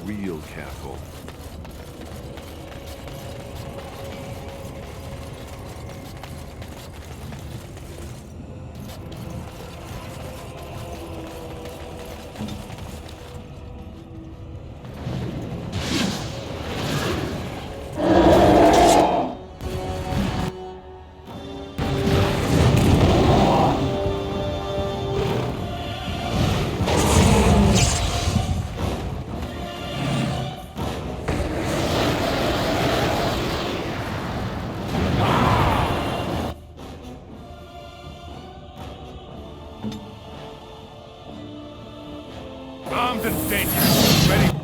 real careful. Armed and dangerous. Ready.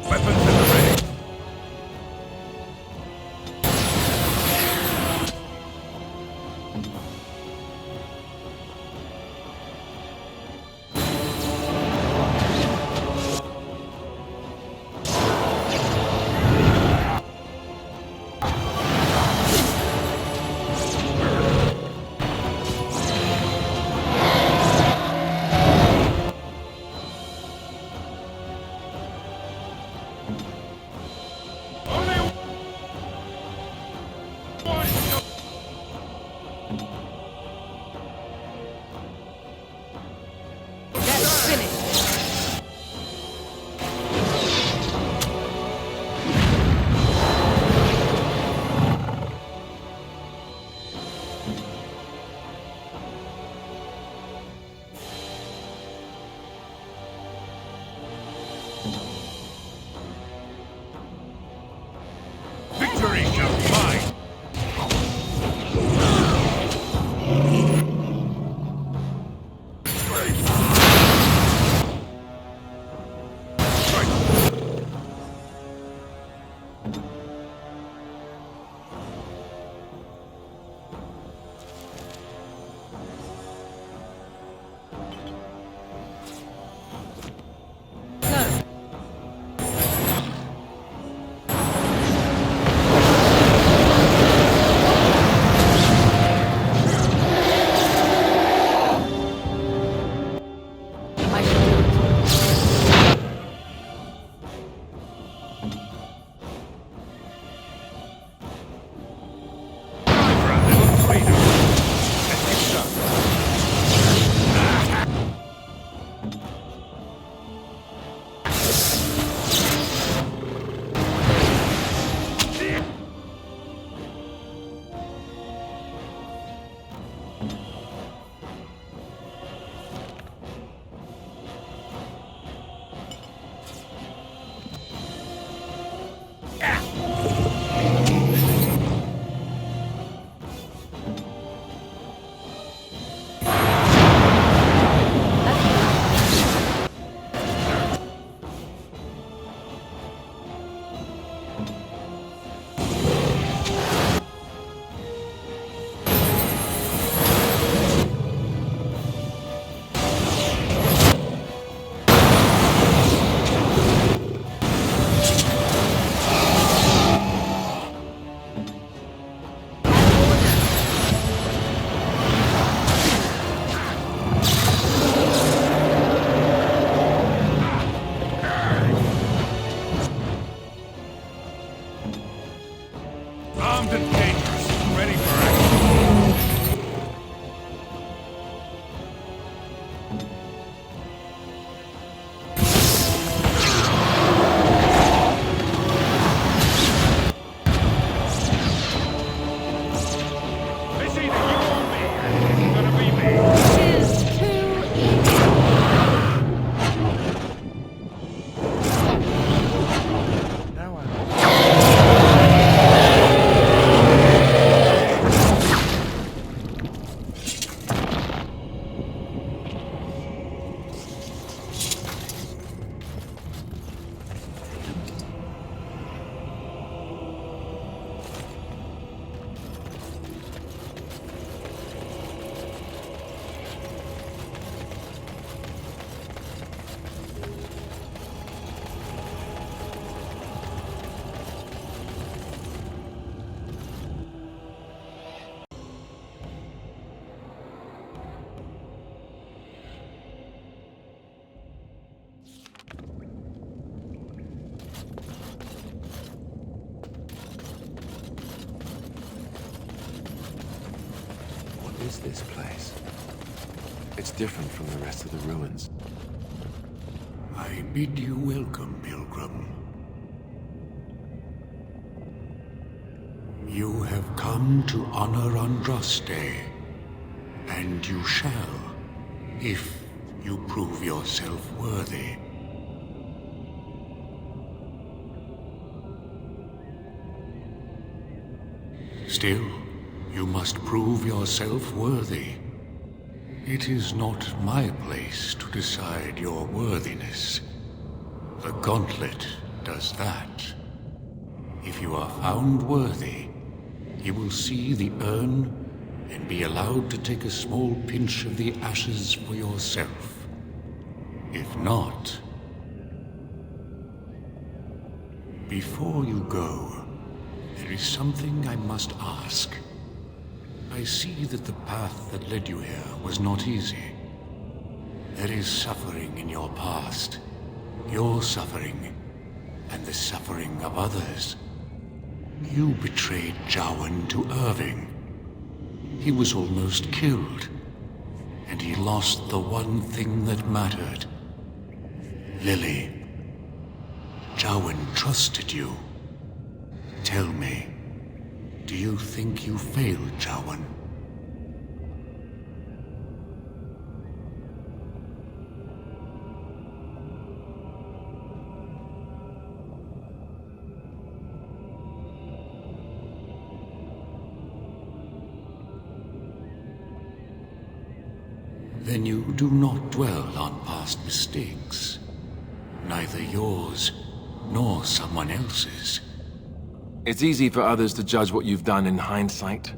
Weapons in the ready. Victory shall be mine! Armed and dangerous, ready for action. is this place? It's different from the rest of the ruins. I bid you welcome, pilgrim. You have come to honor Andraste, and you shall, if you prove yourself worthy. Still, you must prove yourself worthy. It is not my place to decide your worthiness. The gauntlet does that. If you are found worthy, you will see the urn and be allowed to take a small pinch of the ashes for yourself. If not... Before you go, there is something I must ask. I see that the path that led you here was not easy. There is suffering in your past. Your suffering, and the suffering of others. You betrayed Jowan to Irving. He was almost killed, and he lost the one thing that mattered. Lily. Jowan trusted you. Tell me, do you think you failed Jowan? Then you do not dwell on past mistakes. Neither yours, nor someone else's. It's easy for others to judge what you've done in hindsight,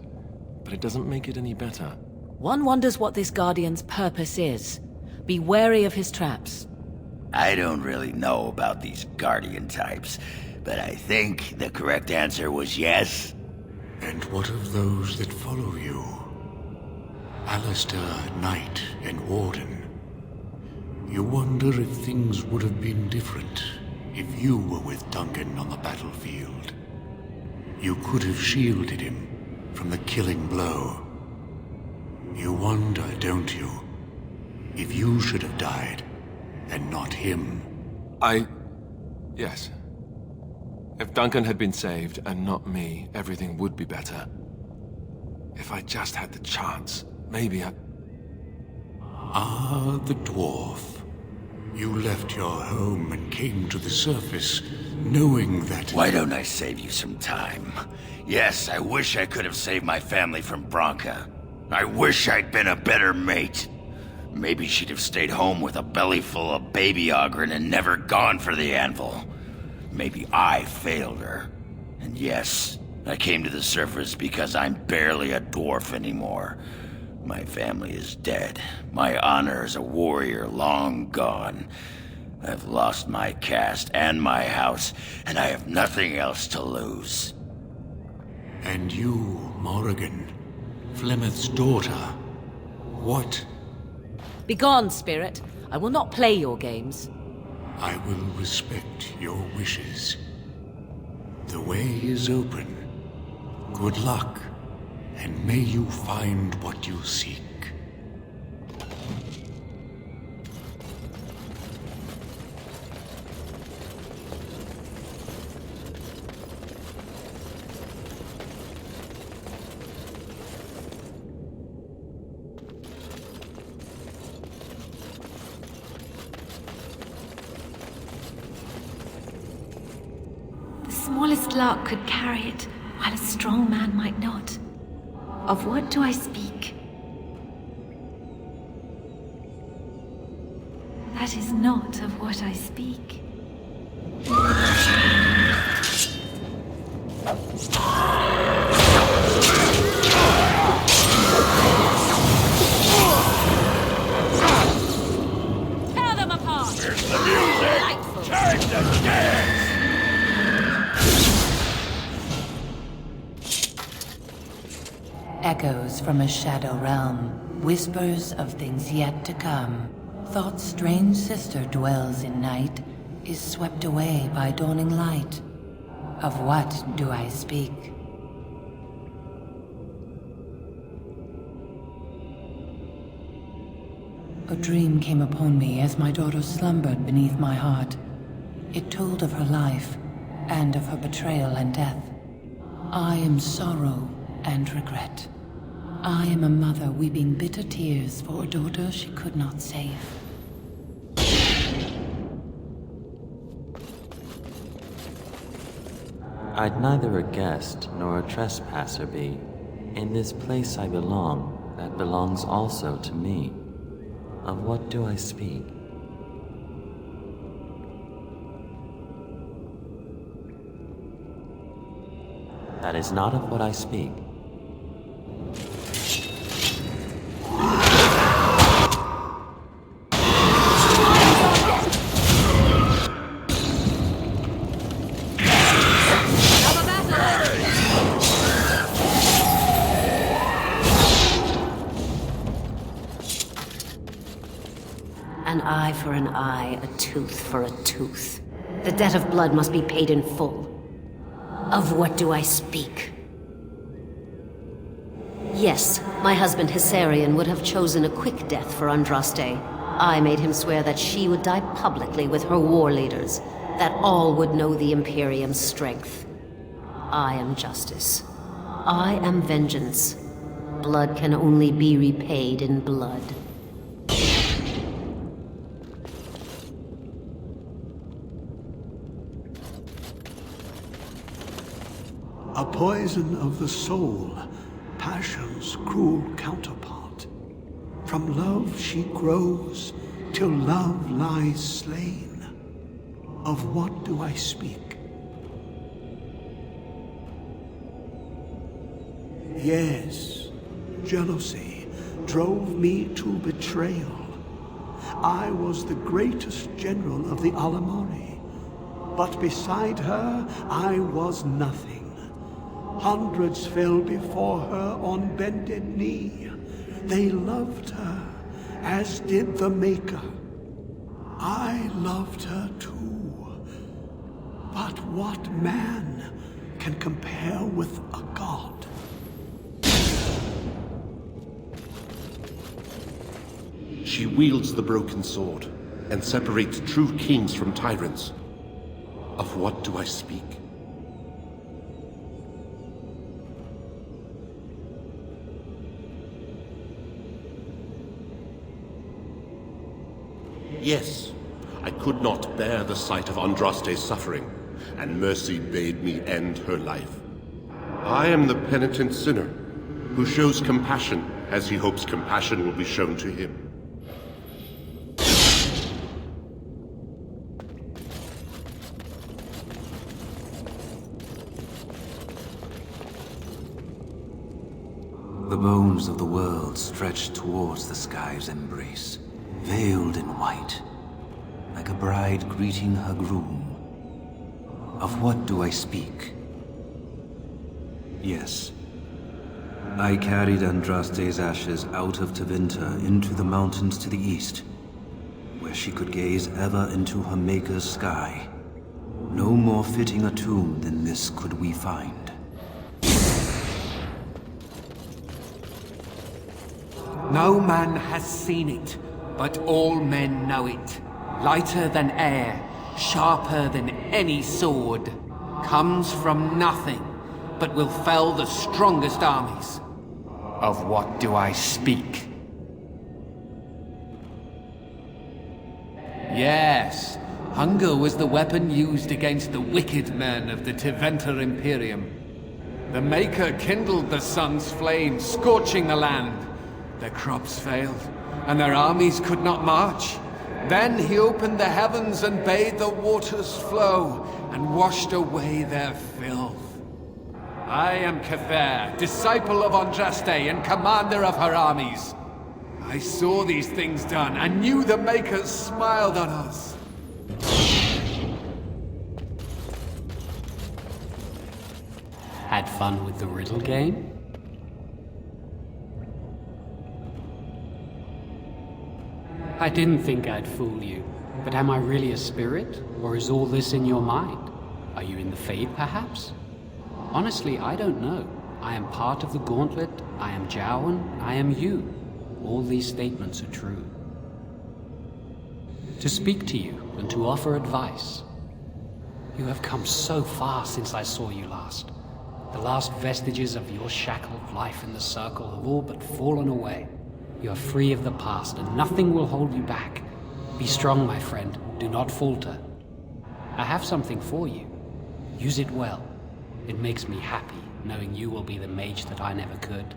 but it doesn't make it any better. One wonders what this Guardian's purpose is. Be wary of his traps. I don't really know about these Guardian types, but I think the correct answer was yes. And what of those that follow you? Alistair, Knight, and Warden. You wonder if things would have been different if you were with Duncan on the battlefield. You could have shielded him from the killing blow. You wonder, don't you, if you should have died and not him? Yes. If Duncan had been saved and not me, everything would be better. If I just had the chance, maybe I... Ah, the dwarf. You left your home and came to the surface, knowing that... Why don't I save you some time? Yes, I wish I could have saved my family from Bronca. I wish I'd been a better mate. Maybe she'd have stayed home with a belly full of baby Ogren and never gone for the anvil. Maybe I failed her. And yes, I came to the surface because I'm barely a dwarf anymore. My family is dead. My honor as a warrior long gone. I've lost my caste and my house, and I have nothing else to lose. And you, Morrigan, Flemeth's daughter, what? Begone, spirit. I will not play your games. I will respect your wishes. The way is open. Good luck, and may you find what you seek. The smallest lark could carry it, while a strong man might not. Of what do I speak? That is not of what I speak. Tear them apart! Where's the music? Charge the dance! Echoes from a shadow realm, whispers of things yet to come. Thought's strange sister dwells in night, is swept away by dawning light. Of what do I speak? A dream came upon me as my daughter slumbered beneath my heart. It told of her life, and of her betrayal and death. I am sorrow and regret. I am a mother weeping bitter tears for a daughter she could not save. I'd neither a guest nor a trespasser be. In this place I belong, that belongs also to me. Of what do I speak? That is not of what I speak. An eye for an eye, a tooth for a tooth. The debt of blood must be paid in full. Of what do I speak? Yes, my husband Hysarion would have chosen a quick death for Andraste. I made him swear that she would die publicly with her war leaders, that all would know the Imperium's strength. I am justice. I am vengeance. Blood can only be repaid in blood. A poison of the soul, passion's cruel counterpart. From love she grows, till love lies slain. Of what do I speak? Yes, jealousy drove me to betrayal. I was the greatest general of the Alamori, but beside her I was nothing. Hundreds fell before her on bended knee. They loved her, as did the Maker. I loved her too. But what man can compare with a god? She wields the broken sword and separates true kings from tyrants. Of what do I speak? Yes, I could not bear the sight of Andraste's suffering, and mercy bade me end her life. I am the penitent sinner, who shows compassion as he hopes compassion will be shown to him. The bones of the world stretch towards the sky's embrace, veiled in white, like a bride greeting her groom. Of what do I speak? Yes. I carried Andraste's ashes out of Tevinter into the mountains to the east, where she could gaze ever into her Maker's sky. No more fitting a tomb than this could we find. No man has seen it, but all men know it. Lighter than air, sharper than any sword. Comes from nothing, but will fell the strongest armies. Of what do I speak? Yes, hunger was the weapon used against the wicked men of the Tevinter Imperium. The Maker kindled the sun's flame, scorching the land. Their crops failed, and their armies could not march. Then he opened the heavens and bade the waters flow, and washed away their filth. I am Cather, disciple of Andraste and commander of her armies. I saw these things done, and knew the Makers smiled on us. Had fun with the riddle game? I didn't think I'd fool you, but am I really a spirit, or is all this in your mind? Are you in the Fade, perhaps? Honestly, I don't know. I am part of the Gauntlet, I am Jowan, I am you. All these statements are true. to speak to you and to offer advice. You have come so far since I saw you last. The last vestiges of your shackled life in the Circle have all but fallen away. You are free of the past, and nothing will hold you back. Be strong, my friend. Do not falter. I have something for you. Use it well. It makes me happy, knowing you will be the mage that I never could.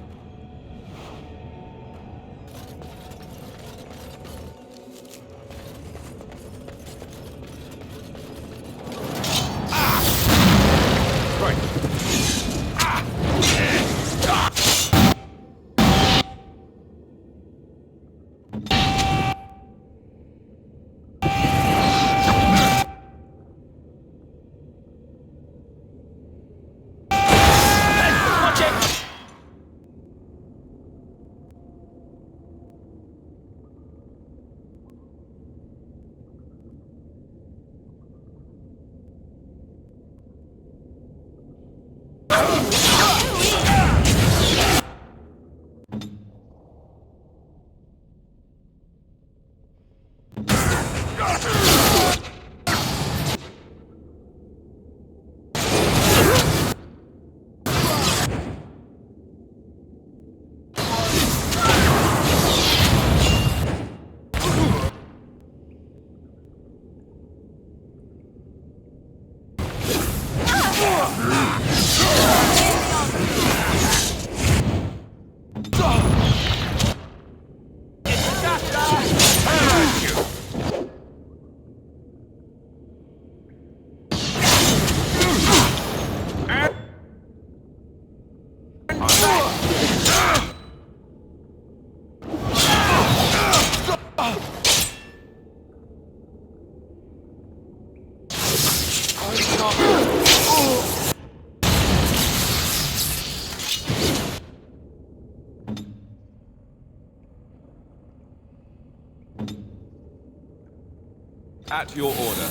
At your order.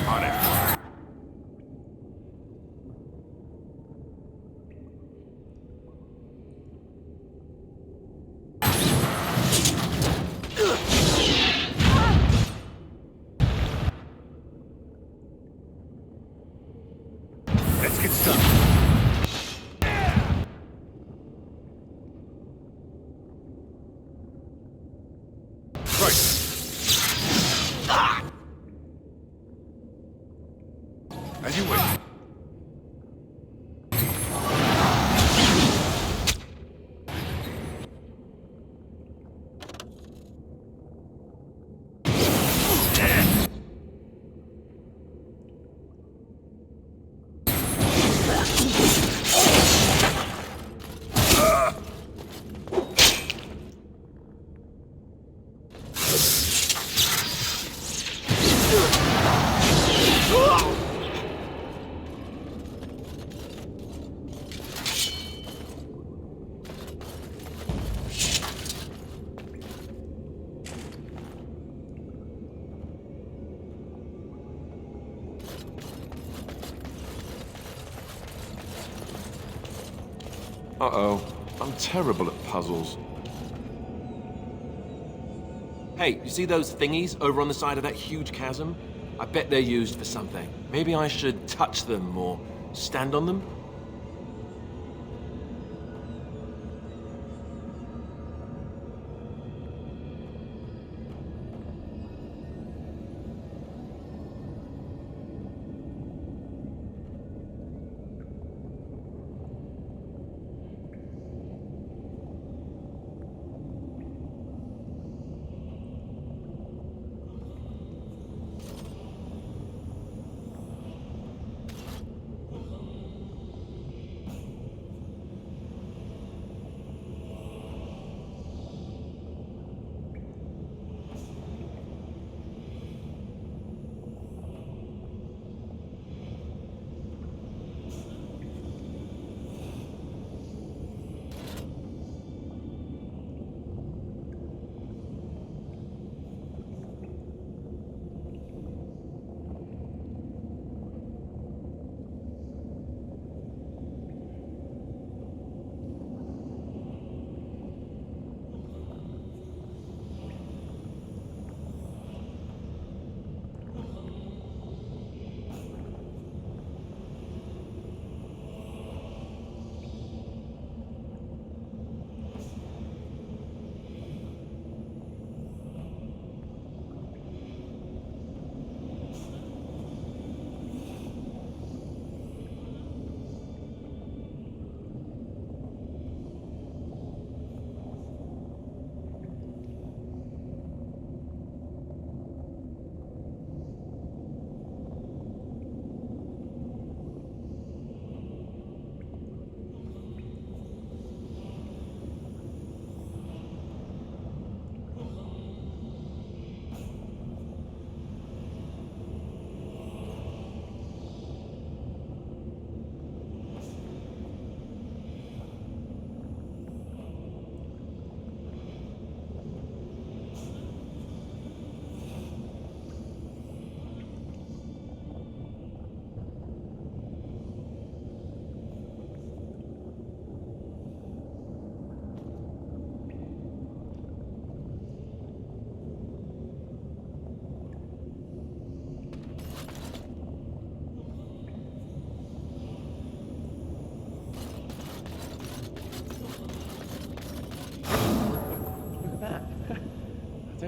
On it. Let's get started. As you wish. Uh-oh. I'm terrible at puzzles. Hey, you see those thingies over on the side of that huge chasm? I bet they're used for something. Maybe I should touch them or stand on them?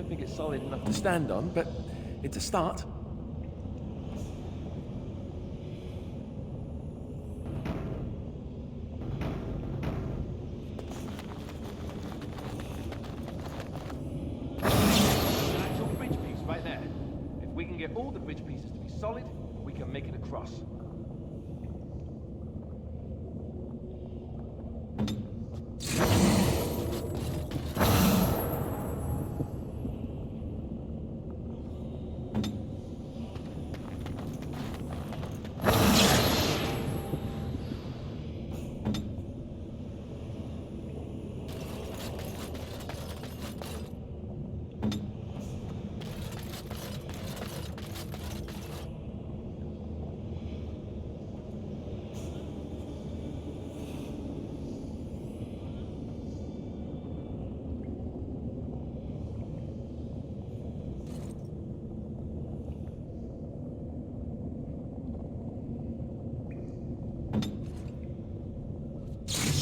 don't think it's solid enough to stand on, but it's a start. An actual bridge piece right there. If we can get all the bridge pieces to be solid, we can make it across.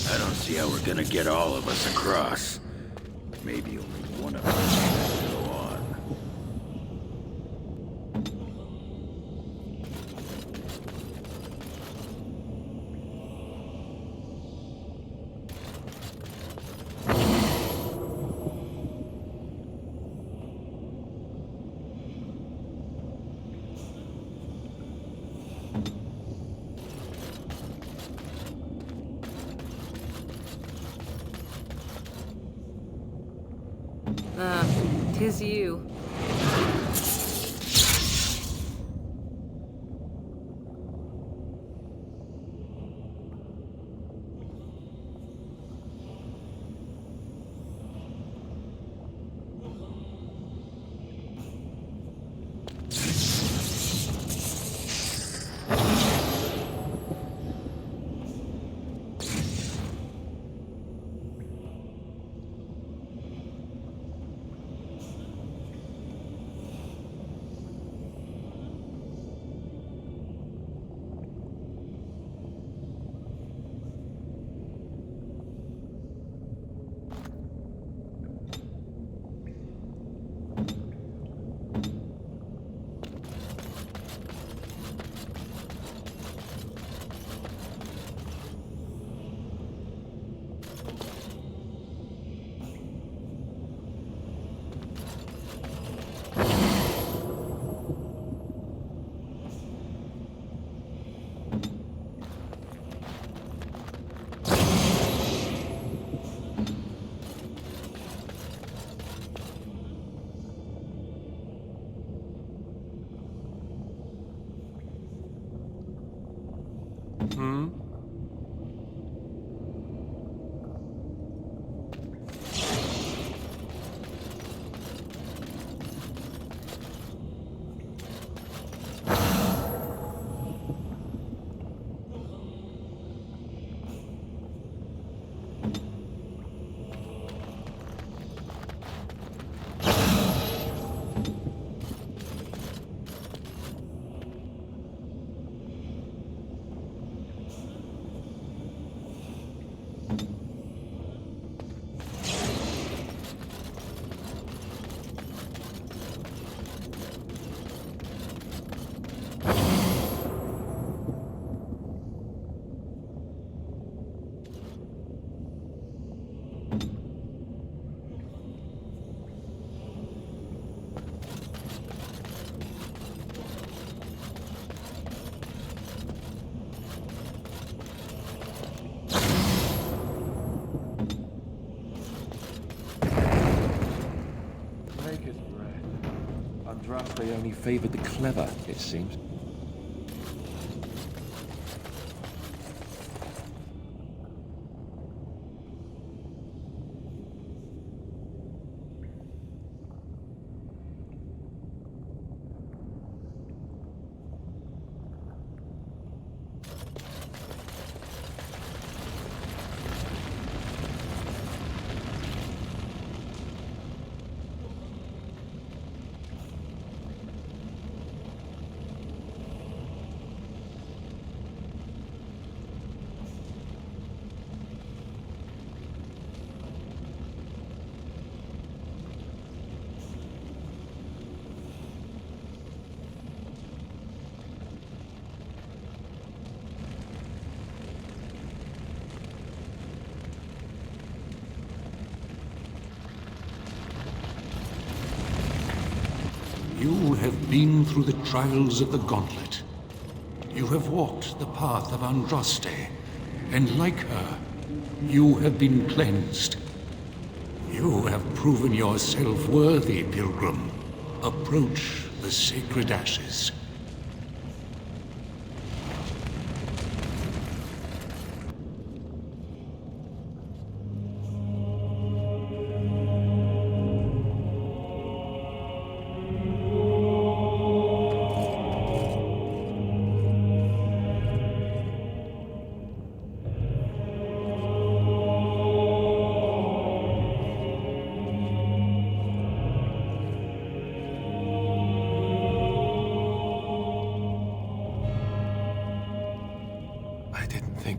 I don't see how we're gonna get all of us across. Maybe only one of us can go on. Tis you. They only favored the clever, it seems. You have been through the trials of the Gauntlet. You have walked the path of Andraste, and like her, you have been cleansed. You have proven yourself worthy, Pilgrim. Approach the Sacred Ashes.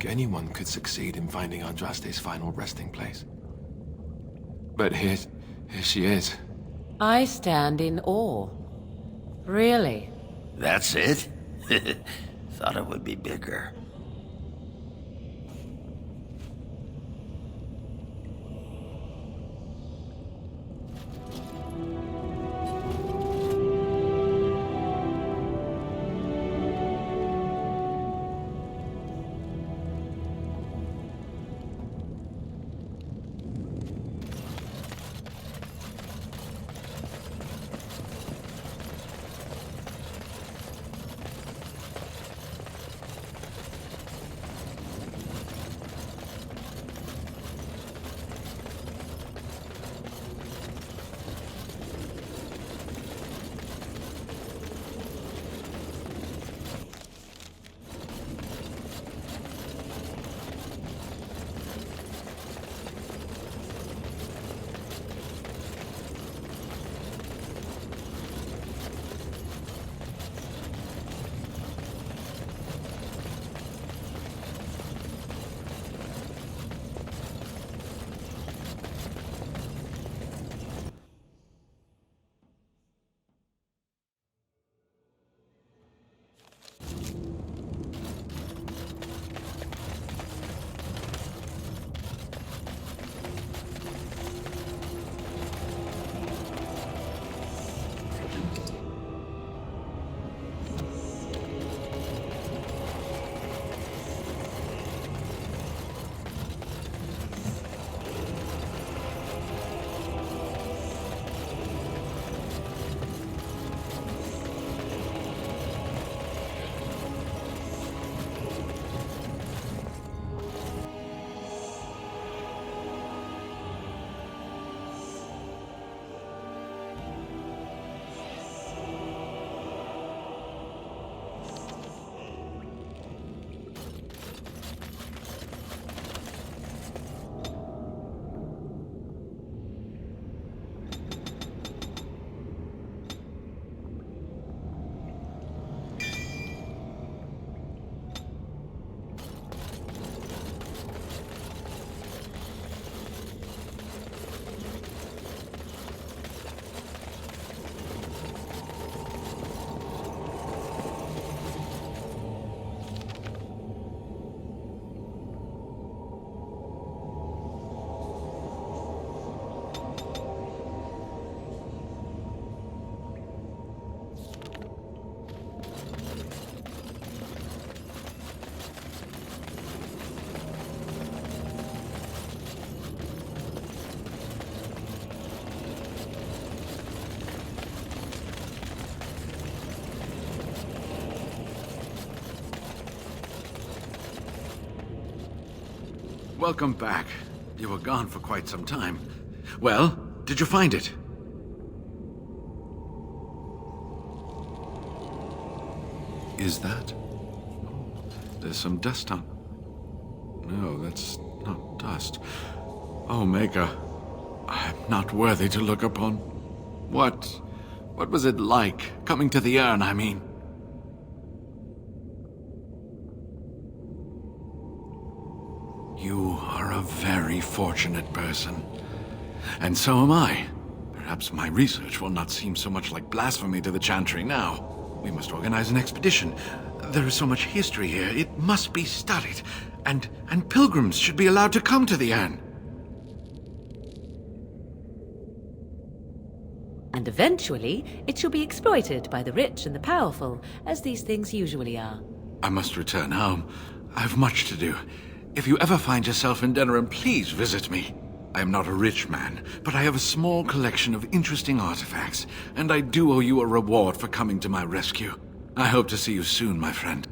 Anyone could succeed in finding Andraste's final resting place. But here she is. I stand in awe. Really? That's it? Thought it would be bigger. Welcome back. You were gone for quite some time. Well, did you find it? Is that? There's some dust on... No, that's not dust. Oh, Maker, I'm not worthy to look upon. What was it like, coming to the urn, I mean? You are a very fortunate person. And so am I. Perhaps my research will not seem so much like blasphemy to the Chantry now. We must organize an expedition. There is so much history here, it must be studied. And pilgrims should be allowed to come to the urn. And eventually, it shall be exploited by the rich and the powerful, as these things usually are. I must return home. I have much to do. If you ever find yourself in Denerim, please visit me. I am not a rich man, but I have a small collection of interesting artifacts, and I do owe you a reward for coming to my rescue. I hope to see you soon, my friend.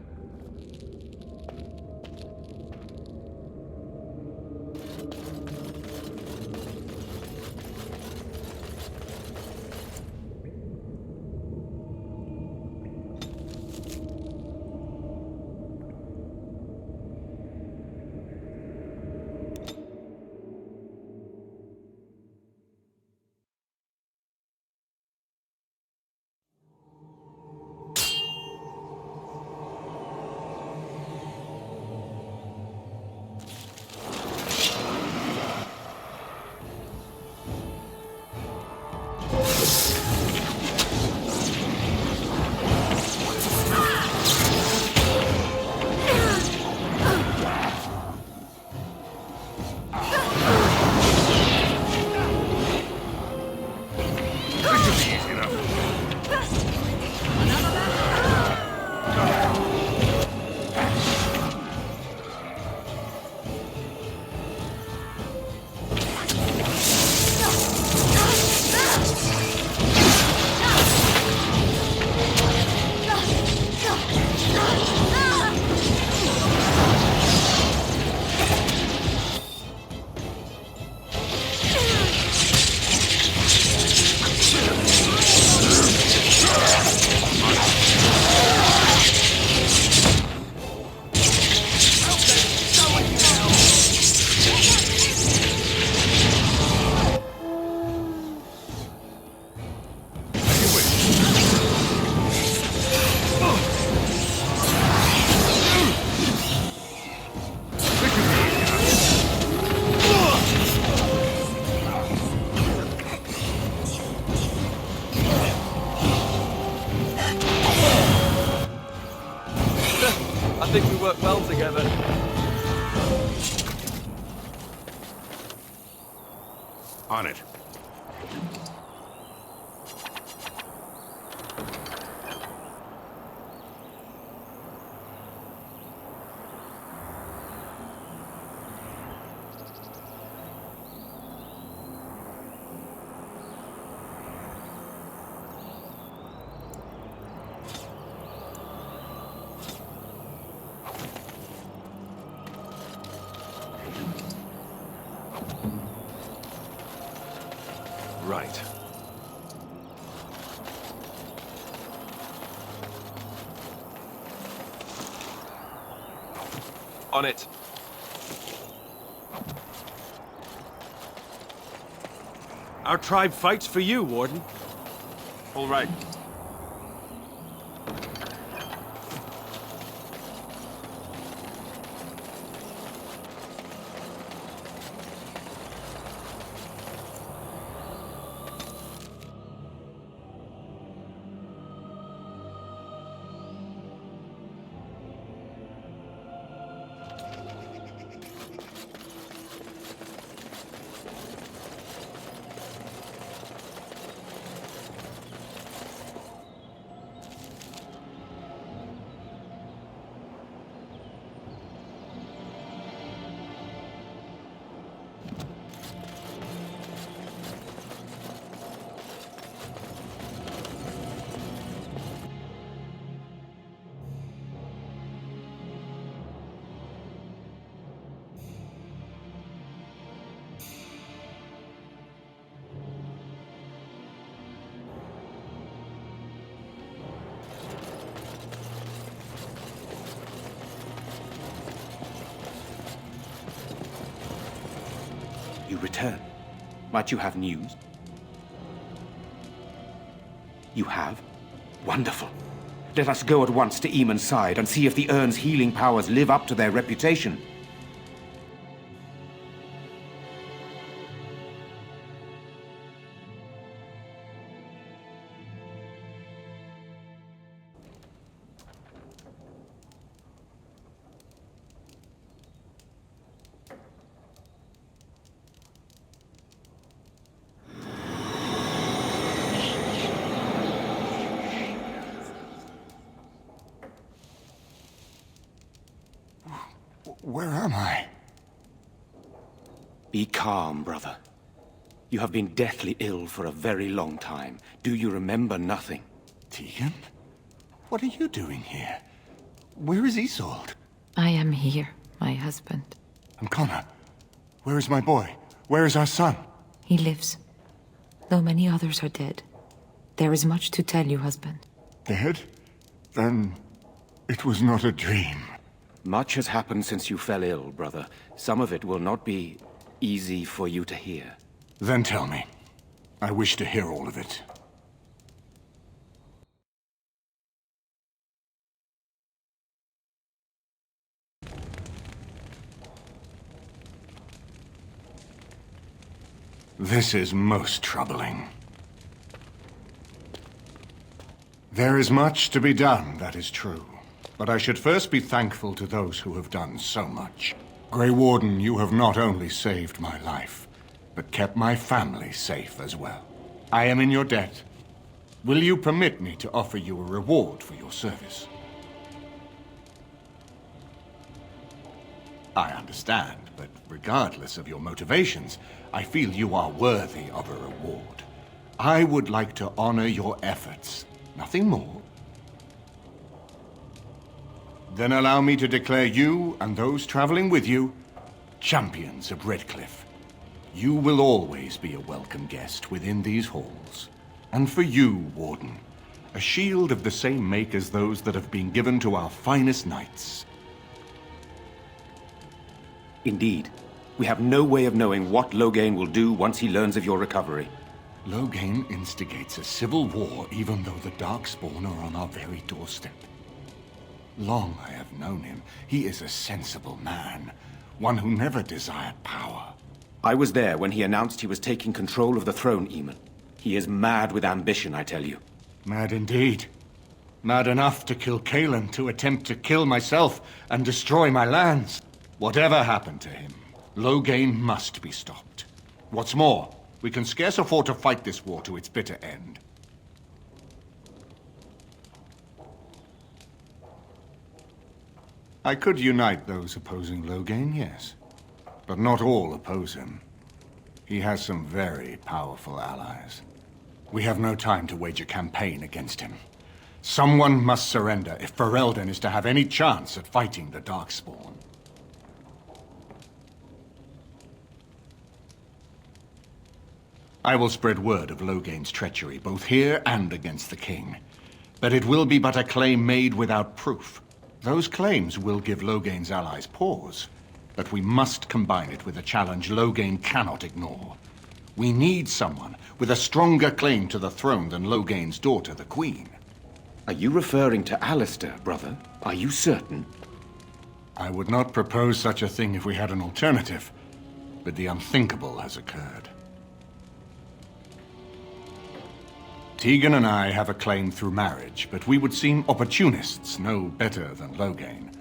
I think we work well together. On it. Right. On it. Our tribe fights for you, Warden. All right. You return. Might you have news? You have? Wonderful. Let us go at once to Eamon's side and see if the Urn's healing powers live up to their reputation. Where am I? Be calm, brother. You have been deathly ill for a very long time. Do you remember nothing? Tegan? What are you doing here? Where is Isolde? I am here, my husband. And Connor? Where is my boy? Where is our son? He lives. Though many others are dead. There is much to tell you, husband. Dead? Then it was not a dream. Much has happened since you fell ill, brother. Some of it will not be easy for you to hear. Then tell me. I wish to hear all of it. This is most troubling. There is much to be done, that is true. But I should first be thankful to those who have done so much. Grey Warden, you have not only saved my life, but kept my family safe as well. I am in your debt. Will you permit me to offer you a reward for your service? I understand, but regardless of your motivations, I feel you are worthy of a reward. I would like to honor your efforts, nothing more. Then allow me to declare you and those traveling with you champions of Redcliffe. You will always be a welcome guest within these halls. And for you, Warden, a shield of the same make as those that have been given to our finest knights. Indeed. We have no way of knowing what Loghain will do once he learns of your recovery. Loghain instigates a civil war even though the Darkspawn are on our very doorstep. Long I have known him. He is a sensible man, one who never desired power. I was there when he announced he was taking control of the throne, Eamon. He is mad with ambition, I tell you. Mad indeed. Mad enough to kill Cailan, to attempt to kill myself and destroy my lands. Whatever happened to him, Loghain must be stopped. What's more, we can scarce afford to fight this war to its bitter end. I could unite those opposing Loghain, yes. But not all oppose him. He has some very powerful allies. We have no time to wage a campaign against him. Someone must surrender if Ferelden is to have any chance at fighting the Darkspawn. I will spread word of Loghain's treachery, both here and against the king. But it will be but a claim made without proof. Those claims will give Loghain's allies pause, but we must combine it with a challenge Loghain cannot ignore. We need someone with a stronger claim to the throne than Loghain's daughter, the Queen. Are you referring to Alistair, brother? Are you certain? I would not propose such a thing if we had an alternative, but the unthinkable has occurred. Tegan and I have a claim through marriage, but we would seem opportunists no better than Loghain.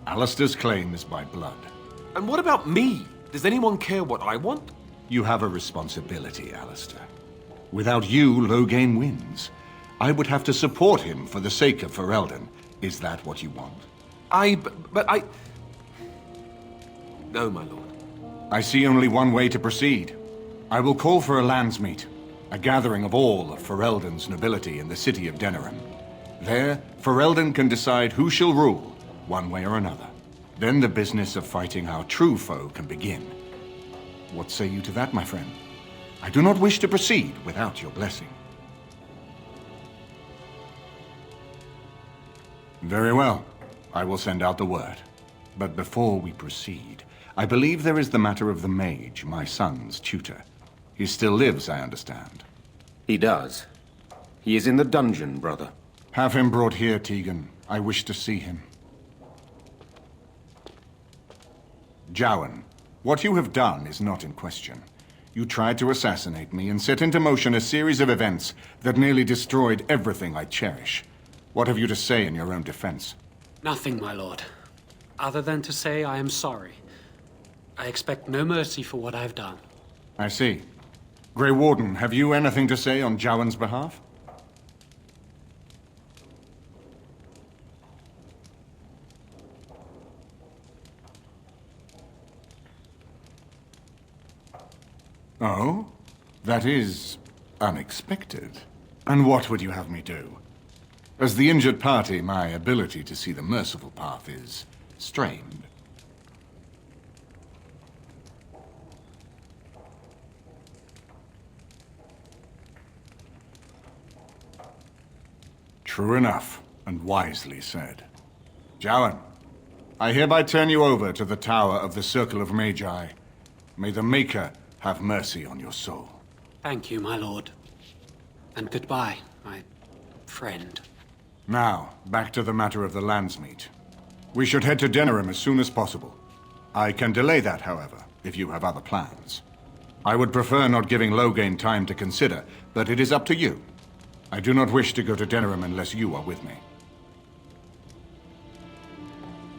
Alistair's claim is by blood. And what about me? Does anyone care what I want? You have a responsibility, Alistair. Without you, Loghain wins. I would have to support him for the sake of Ferelden. Is that what you want? No, my lord. I see only one way to proceed. I will call for a landsmeet. A gathering of all of Ferelden's nobility in the city of Denerim. There, Ferelden can decide who shall rule, one way or another. Then the business of fighting our true foe can begin. What say you to that, my friend? I do not wish to proceed without your blessing. Very well. I will send out the word. But before we proceed, I believe there is the matter of the mage, my son's tutor. He still lives, I understand. He does. He is in the dungeon, brother. Have him brought here, Tegan. I wish to see him. Jowan, what you have done is not in question. You tried to assassinate me and set into motion a series of events that nearly destroyed everything I cherish. What have you to say in your own defense? Nothing, my lord. Other than to say I am sorry. I expect no mercy for what I've done. I see. Grey Warden, have you anything to say on Jowan's behalf? Oh? That is unexpected. And what would you have me do? As the injured party, my ability to see the merciful path is strained. True enough, and wisely said. Jowan, I hereby turn you over to the Tower of the Circle of Magi. May the Maker have mercy on your soul. Thank you, my lord. And goodbye, my friend. Now, back to the matter of the Landsmeet. We should head to Denerim as soon as possible. I can delay that, however, if you have other plans. I would prefer not giving Loghain time to consider, but it is up to you. I do not wish to go to Denerim unless you are with me.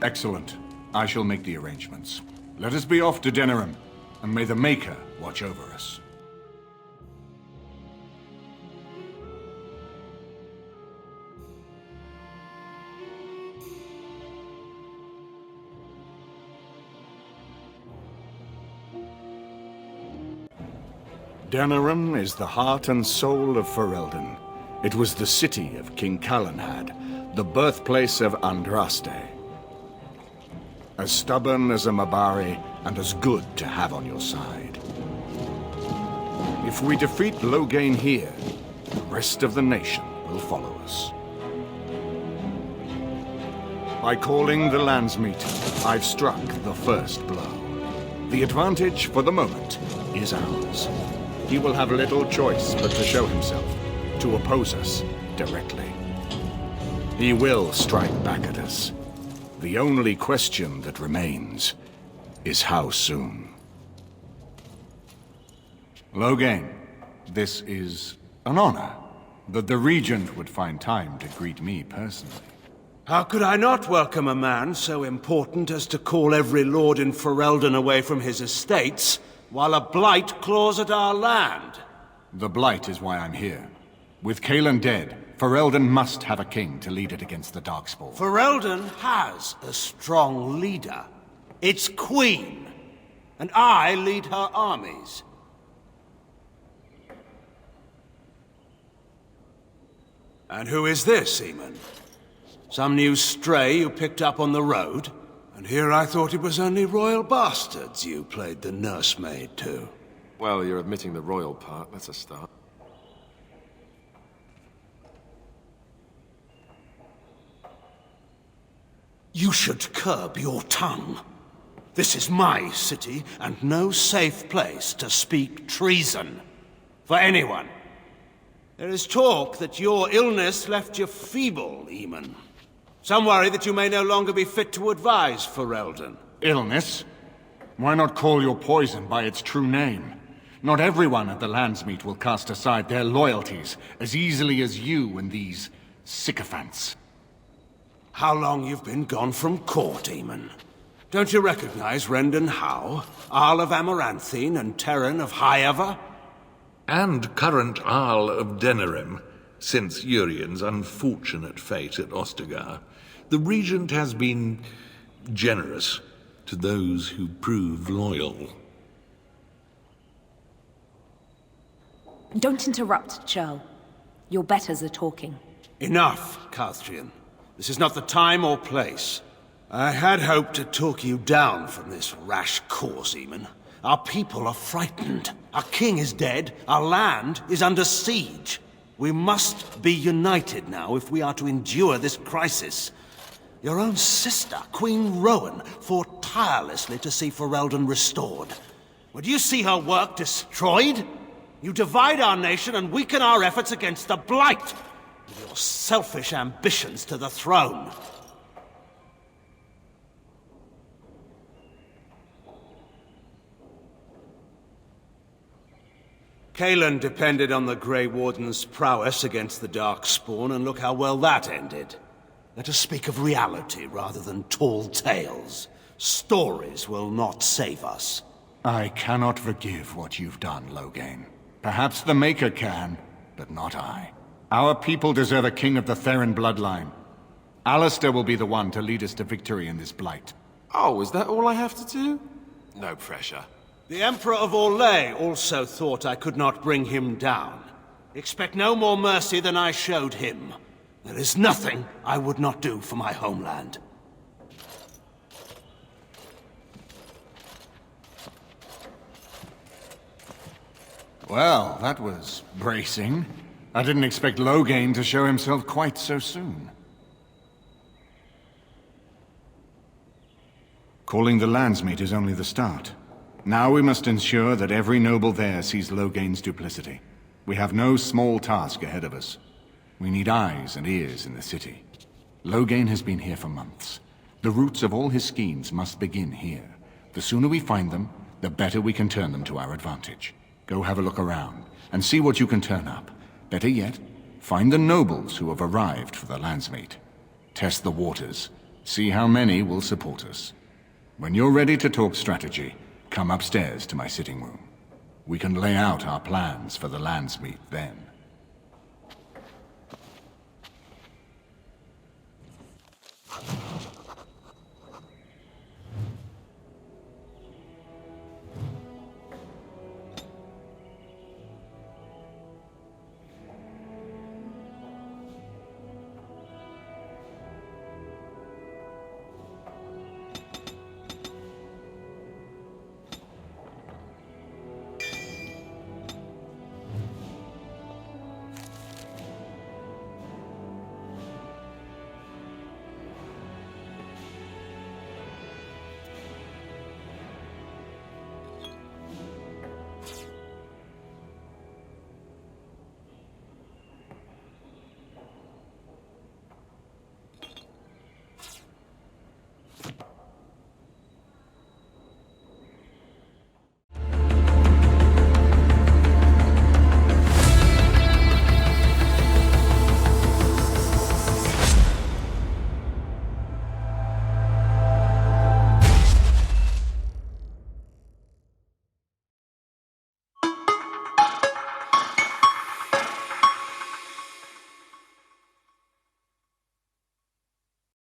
Excellent. I shall make the arrangements. Let us be off to Denerim, and may the Maker watch over us. Denerim is the heart and soul of Ferelden. It was the city of King Calenhad, the birthplace of Andraste. As stubborn as a Mabari, and as good to have on your side. If we defeat Loghain here, the rest of the nation will follow us. By calling the Landsmeet, I've struck the first blow. The advantage, for the moment, is ours. He will have little choice but to show himself, to oppose us directly. He will strike back at us. The only question that remains is how soon. Loghain, this is an honor that the Regent would find time to greet me personally. How could I not welcome a man so important as to call every lord in Ferelden away from his estates, while a blight claws at our land? The blight is why I'm here. With Cailan dead, Ferelden must have a king to lead it against the Darkspawn. Ferelden has a strong leader. Its queen. And I lead her armies. And who is this, Eamon? Some new stray you picked up on the road? And here I thought it was only royal bastards you played the nursemaid to. Well, you're admitting the royal part. That's a start. You should curb your tongue. This is my city, and no safe place to speak treason. For anyone. There is talk that your illness left you feeble, Eamon. Some worry that you may no longer be fit to advise Ferelden. Illness? Why not call your poison by its true name? Not everyone at the Landsmeet will cast aside their loyalties as easily as you and these sycophants. How long you've been gone from court, Eamon? Don't you recognize Rendon Howe, Arl of Amaranthine and Terran of Highever? And current Arl of Denerim, since Urien's unfortunate fate at Ostagar. The Regent has been generous to those who prove loyal. Don't interrupt, Churl. Your betters are talking. Enough, Carthrian. This is not the time or place. I had hoped to talk you down from this rash course, Eamon. Our people are frightened. Our king is dead. Our land is under siege. We must be united now if we are to endure this crisis. Your own sister, Queen Rowan, fought tirelessly to see Ferelden restored. Would you see her work destroyed? You divide our nation and weaken our efforts against the Blight, with your selfish ambitions to the throne. Cailan depended on the Grey Warden's prowess against the Darkspawn, and look how well that ended. Let us speak of reality rather than tall tales. Stories will not save us. I cannot forgive what you've done, Loghain. Perhaps the Maker can, but not I. Our people deserve a king of the Theron bloodline. Alistair will be the one to lead us to victory in this blight. Oh, is that all I have to do? No pressure. The Emperor of Orlais also thought I could not bring him down. Expect no more mercy than I showed him. There is nothing I would not do for my homeland. Well, that was bracing. I didn't expect Loghain to show himself quite so soon. Calling the Landsmeet is only the start. Now we must ensure that every noble there sees Loghain's duplicity. We have no small task ahead of us. We need eyes and ears in the city. Loghain has been here for months. The roots of all his schemes must begin here. The sooner we find them, the better we can turn them to our advantage. Go have a look around, and see what you can turn up. Better yet, find the nobles who have arrived for the Landsmeet. Test the waters. See how many will support us. When you're ready to talk strategy, come upstairs to my sitting room. We can lay out our plans for the Landsmeet then.